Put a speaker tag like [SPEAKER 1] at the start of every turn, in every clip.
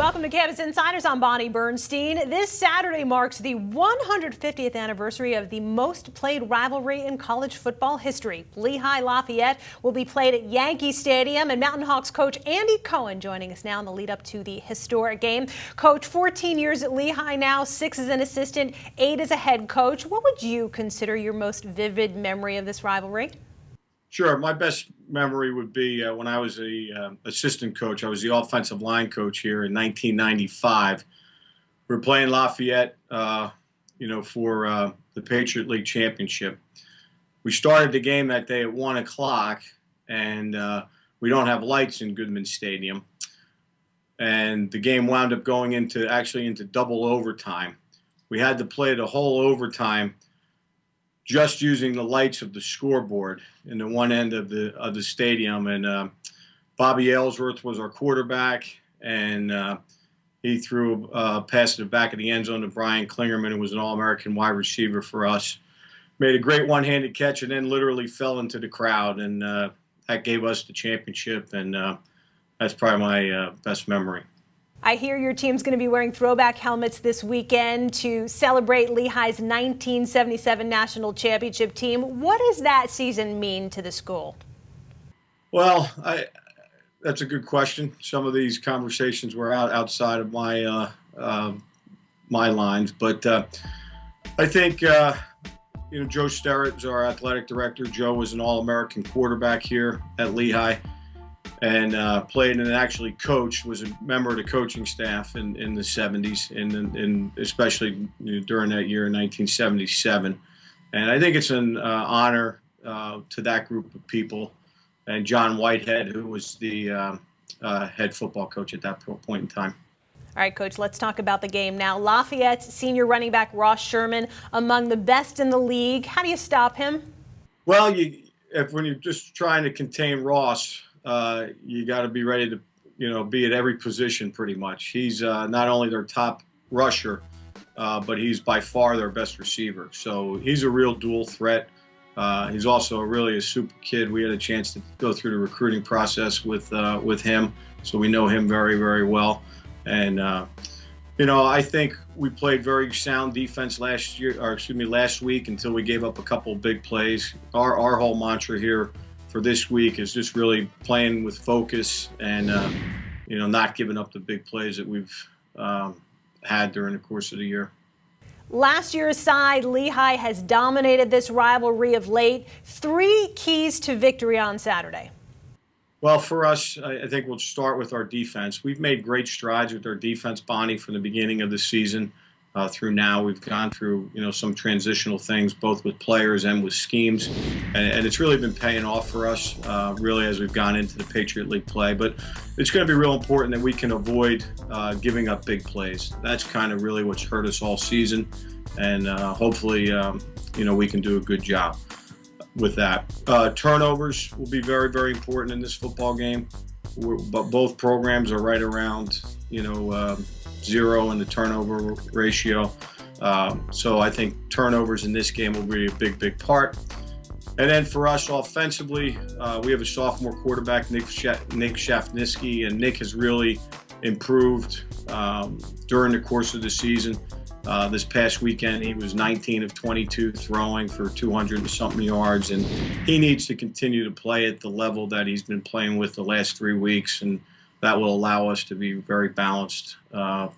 [SPEAKER 1] Welcome to Campus Insiders. I'm Bonnie Bernstein. This Saturday marks the 150th anniversary of the most played rivalry in college football history. Lehigh Lafayette will be played at Yankee Stadium, and Mountain Hawks coach Andy Coen joining us now in the lead up to the historic game. Coach, 14 years at Lehigh now, 6 as an assistant, 8 as a head coach. What would you consider your most vivid memory of this rivalry?
[SPEAKER 2] Sure. My best memory would be when I was a assistant coach. I was the offensive line coach here in 1995. We were playing Lafayette, for the Patriot League Championship. We started the game that day at 1 o'clock, and we don't have lights in Goodman Stadium. And the game wound up going into double overtime. We had to play the whole overtime just using the lights of the scoreboard in the one end of the stadium. And Bobby Aylesworth was our quarterback, and he threw a pass to the back of the end zone to Brian Klingerman, who was an All-American wide receiver for us. Made a great one-handed catch and then literally fell into the crowd, and that gave us the championship, and that's probably my best memory.
[SPEAKER 1] I hear your team's going to be wearing throwback helmets this weekend to celebrate Lehigh's 1977 national championship team. What does that season mean to the school?
[SPEAKER 2] Well, that's a good question. Some of these conversations were outside of my my lines, but I think Joe Sterrett is our athletic director. Joe was an All-American quarterback here at Lehigh, and played and actually coached, was a member of the coaching staff in the 70s, and especially during that year in 1977. And I think it's an honor to that group of people, and John Whitehead, who was the head football coach at that point in time.
[SPEAKER 1] All right, Coach, let's talk about the game now. Lafayette's senior running back Ross Sherman, among the best in the league. How do you stop him?
[SPEAKER 2] Well, when you're just trying to contain Ross, you got to be ready to, be at every position pretty much. He's not only their top rusher, but he's by far their best receiver. So he's a real dual threat. He's also really a super kid. We had a chance to go through the recruiting process with him, so we know him very, very well. And I think we played very sound defense last week until we gave up a couple of big plays. Our whole mantra here for this week is just really playing with focus and not giving up the big plays that we've had during the course of the year.
[SPEAKER 1] Last year's side, Lehigh has dominated this rivalry of late. 3 keys to victory on Saturday.
[SPEAKER 2] Well, for us, I think we'll start with our defense. We've made great strides with our defense, Bonnie, from the beginning of the season through now. We've gone through, some transitional things, both with players and with schemes, and it's really been paying off for us, really, as we've gone into the Patriot League play. But it's going to be real important that we can avoid giving up big plays. That's kind of really what's hurt us all season, and hopefully, we can do a good job with that. Turnovers will be very, very important in this football game. But both programs are right around, 0 in the turnover ratio. So I think turnovers in this game will be a big, big part. And then for us offensively, we have a sophomore quarterback, Nick Shafniski, and Nick has really improved during the course of the season. This past weekend, he was 19 of 22 throwing for 200 and something yards, and he needs to continue to play at the level that he's been playing with the last 3 weeks, and that will allow us to be very balanced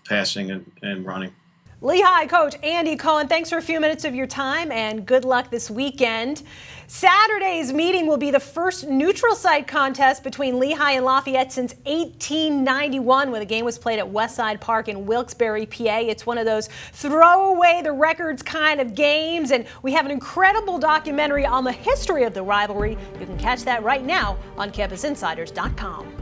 [SPEAKER 2] passing and running.
[SPEAKER 1] Lehigh coach Andy Coen, thanks for a few minutes of your time, and good luck this weekend. Saturday's meeting will be the first neutral site contest between Lehigh and Lafayette since 1891, when the game was played at Westside Park in Wilkes-Barre, PA. It's one of those throw away the records kind of games, and we have an incredible documentary on the history of the rivalry. You can catch that right now on CampusInsiders.com.